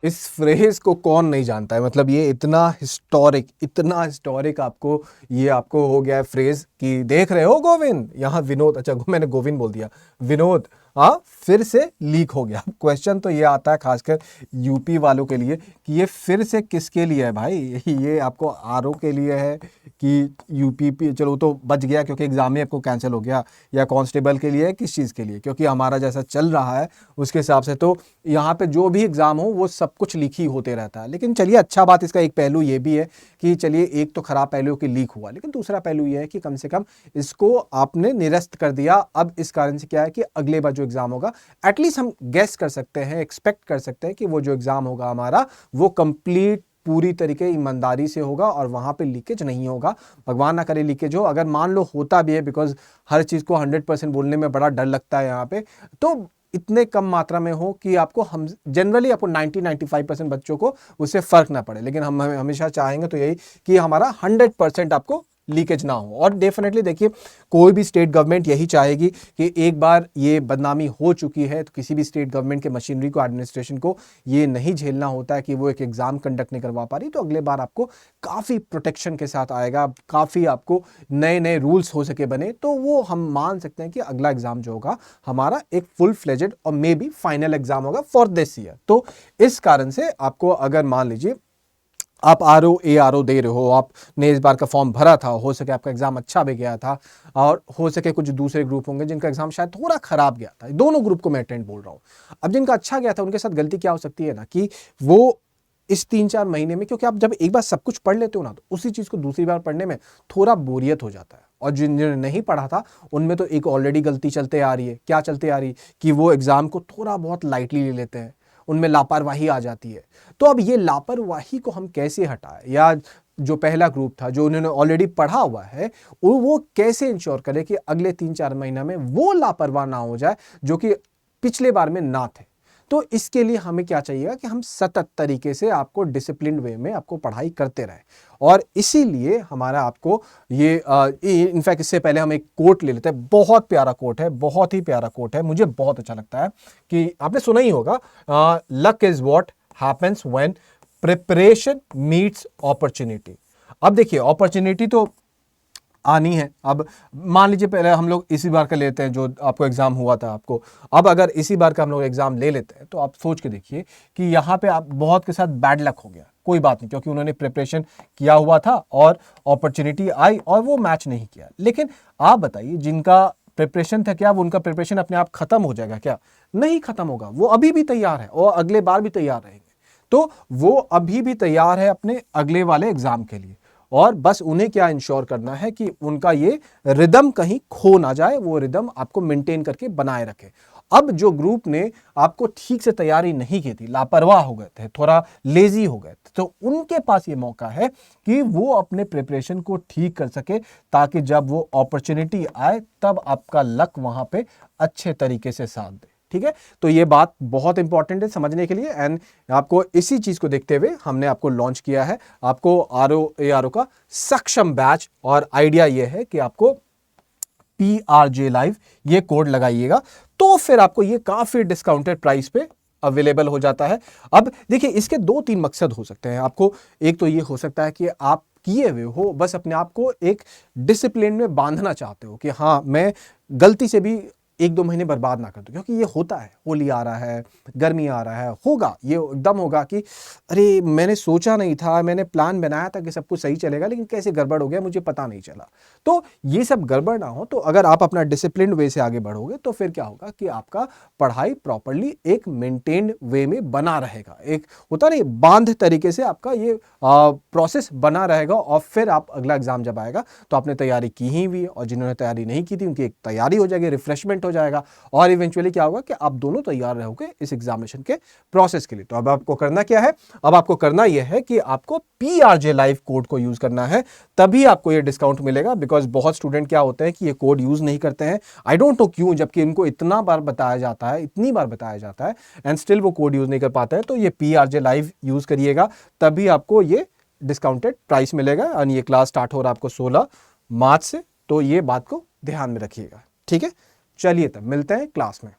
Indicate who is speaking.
Speaker 1: इस फ्रेज को कौन नहीं जानता है, मतलब ये इतना हिस्टोरिक आपको ये आपको हो गया है फ्रेज कि देख रहे हो गोविंद, यहाँ विनोद, अच्छा मैंने गोविंद बोल दिया, विनोद हाँ फिर से लीक हो गया। क्वेश्चन तो ये आता है खासकर यूपी वालों के लिए कि ये फिर से किसके लिए है भाई, ये आपको आरओ के लिए है कि यूपी, चलो तो बच गया क्योंकि एग्जाम ही आपको कैंसिल हो गया, या कांस्टेबल के लिए है, किस चीज़ के लिए, क्योंकि हमारा जैसा चल रहा है उसके हिसाब से तो यहाँ पे जो भी एग्जाम हो वो सब कुछ लीक ही होते रहता है। लेकिन चलिए अच्छा बात, इसका एक पहलू ये भी है कि चलिए एक तो खराब पहलू कि लीक हुआ, लेकिन दूसरा पहलू ये है कि कम से कम इसको आपने निरस्त कर दिया। अब इस कारण से क्या है कि अगले बार जो एग्जाम होगा एटलीस्ट हम गेस कर सकते हैं, एक्सपेक्ट कर सकते हैं कि वो जो एग्जाम होगा हमारा वो कंप्लीट पूरी तरीके ईमानदारी से होगा और वहां पे लीकेज नहीं होगा। भगवान ना करे लीकेज हो, अगर मान लो होता भी है, बिकॉज हर चीज को 100% बोलने में बड़ा डर लगता है यहाँ पे, तो इतने कम मात्रा में हो कि आपको हम जनरली आपको 90-95% बच्चों को उससे फर्क ना पड़े, लेकिन हम हमेशा चाहेंगे तो यही कि हमारा 100% आपको लीकेज ना हो। और डेफिनेटली देखिए कोई भी स्टेट गवर्नमेंट यही चाहेगी कि एक बार ये बदनामी हो चुकी है तो किसी भी स्टेट गवर्नमेंट के मशीनरी को, एडमिनिस्ट्रेशन को ये नहीं झेलना होता है कि वो एक एग्जाम कंडक्ट नहीं करवा पा रही, तो अगले बार आपको काफ़ी प्रोटेक्शन के साथ आएगा, काफ़ी आपको नए नए रूल्स हो सके बने, तो वो हम मान सकते हैं कि अगला एग्जाम जो होगा हमारा एक फुल फ्लेजेड और मे बी फाइनल एग्जाम होगा फॉर दिस ईयर। तो इस कारण से आपको अगर मान लीजिए आप ARO दे रहे हो, आपने इस बार का फॉर्म भरा था, हो सके आपका एग्जाम अच्छा भी गया था, और हो सके कुछ दूसरे ग्रुप होंगे जिनका एग्जाम शायद थोड़ा खराब गया था, दोनों ग्रुप को मैं अटेंड बोल रहा हूँ। अब जिनका अच्छा गया था उनके साथ गलती क्या हो सकती है ना कि वो इस 3-4 महीने में, क्योंकि आप जब एक बार सब कुछ पढ़ लेते हो ना तो उसी चीज को दूसरी बार पढ़ने में थोड़ा बोरियत हो जाता है, और जिन्होंने नहीं पढ़ा था उनमें तो एक ऑलरेडी गलती चलते आ रही है। क्या चलते आ रही कि वो एग्जाम को थोड़ा बहुत लाइटली ले लेते हैं, उनमें लापरवाही आ जाती है। तो अब ये लापरवाही को हम कैसे हटाएं, या जो पहला ग्रुप था जो उन्होंने ऑलरेडी पढ़ा हुआ है वो कैसे इंश्योर करे कि अगले 3-4 महीना में वो लापरवाह ना हो जाए जो कि पिछले बार में ना थे। तो इसके लिए हमें क्या चाहिएगा कि हम सतत तरीके से आपको डिसिप्लिन वे में आपको पढ़ाई करते रहे, और इसीलिए हमारा आपको ये इनफैक्ट इससे पहले हम एक कोट ले लेते हैं, बहुत प्यारा कोट है, बहुत ही प्यारा कोट है, मुझे बहुत अच्छा लगता है, कि आपने सुना ही होगा, luck is what happens when preparation meets opportunity. अब देखिए अपॉर्चुनिटी तो आनी है। अब मान लीजिए पहले हम लोग इसी बार का लेते हैं जो आपको एग्जाम हुआ था आपको, अब अगर इसी बार का हम लोग एग्जाम ले लेते हैं तो आप सोच के देखिए कि यहाँ पे आप बहुत के साथ बैड लक हो गया, कोई बात नहीं, क्योंकि उन्होंने प्रिपरेशन किया हुआ था और अपॉर्चुनिटी आई और वो मैच नहीं किया। लेकिन आप बताइए जिनका प्रिपरेशन था, क्या वो उनका प्रिपरेशन अपने आप खत्म हो जाएगा? क्या नहीं खत्म होगा, वो अभी भी तैयार है और अगले बार भी तैयार रहेंगे। तो वो अभी भी तैयार है अपने अगले वाले एग्जाम के लिए, और बस उन्हें क्या इंश्योर करना है कि उनका ये रिदम कहीं खो ना जाए, वो रिदम आपको मेंटेन करके बनाए रखे। अब जो ग्रुप ने आपको ठीक से तैयारी नहीं की थी, लापरवाह हो गए थे, थोड़ा लेजी हो गए थे, तो उनके पास ये मौका है कि वो अपने प्रिपरेशन को ठीक कर सके, ताकि जब वो अपॉर्चुनिटी आए तब आपका लक वहां पे अच्छे तरीके से साथ दे। ठीक है, तो ये बात बहुत इंपॉर्टेंट है समझने के लिए, एंड आपको इसी चीज को देखते हुए हमने आपको लॉन्च किया है आपको ARO का सक्षम बैच, और आइडिया ये है कि आपको PRJ लाइव ये कोड लगाइएगा तो फिर आपको ये काफी डिस्काउंटेड प्राइस पे अवेलेबल हो जाता है। अब देखिए इसके 2-3 मकसद हो सकते हैं आपको। एक तो ये हो सकता है कि आप किए हुए हो बस अपने आप को एक डिसिप्लिन में बांधना चाहते हो कि हाँ मैं गलती से भी 1-2 महीने बर्बाद ना कर दो, क्योंकि ये होता है, होली आ रहा है, गर्मी आ रहा है, होगा ये एकदम होगा कि अरे मैंने सोचा नहीं था, मैंने प्लान बनाया था कि सब कुछ सही चलेगा, लेकिन कैसे गड़बड़ हो गया मुझे पता नहीं चला। तो ये सब गड़बड़ ना हो, तो अगर आप अपना डिसिप्लिन वे से आगे बढ़ोगे तो फिर क्या होगा कि आपका पढ़ाई प्रॉपरली एक मेंटेन्ड वे में बना रहेगा, एक होता नहीं बांध तरीके से आपका ये प्रोसेस बना रहेगा, और फिर आप अगला एग्जाम जब आएगा तो आपने तैयारी की ही हुई, और जिन्होंने तैयारी नहीं की थी उनकी एक तैयारी हो जाएगी, रिफ्रेशमेंट हो जाएगा, और इवेंचुअली क्या होगा कि आप दोनों तैयार रहोगे इस एग्जामिनेशन के प्रोसेस के लिए। तो अब आपको करना क्या है? अब आपको करना यह है कि आपको PRJ लाइव कोड को यूज करना है, तभी आपको यह डिस्काउंट मिलेगा। बिकॉज बहुत स्टूडेंट क्या होते हैं कि ये कोड यूज नहीं करते हैं, आई डोंट नो क्यों, जबकि इनको इतना बार बताया जाता है, इतनी बार बताया जाता है, एंड स्टिल वो कोड यूज नहीं कर पाते हैं। तो ये PRJ लाइव यूज करिएगा, तभी आपको ये डिस्काउंटेड प्राइस मिलेगा। और ये क्लास स्टार्ट हो रहा है आपको 16 मार्च से, तो ये बात को ध्यान में रखिएगा। ठीक है, चलिए तब मिलते हैं क्लास में।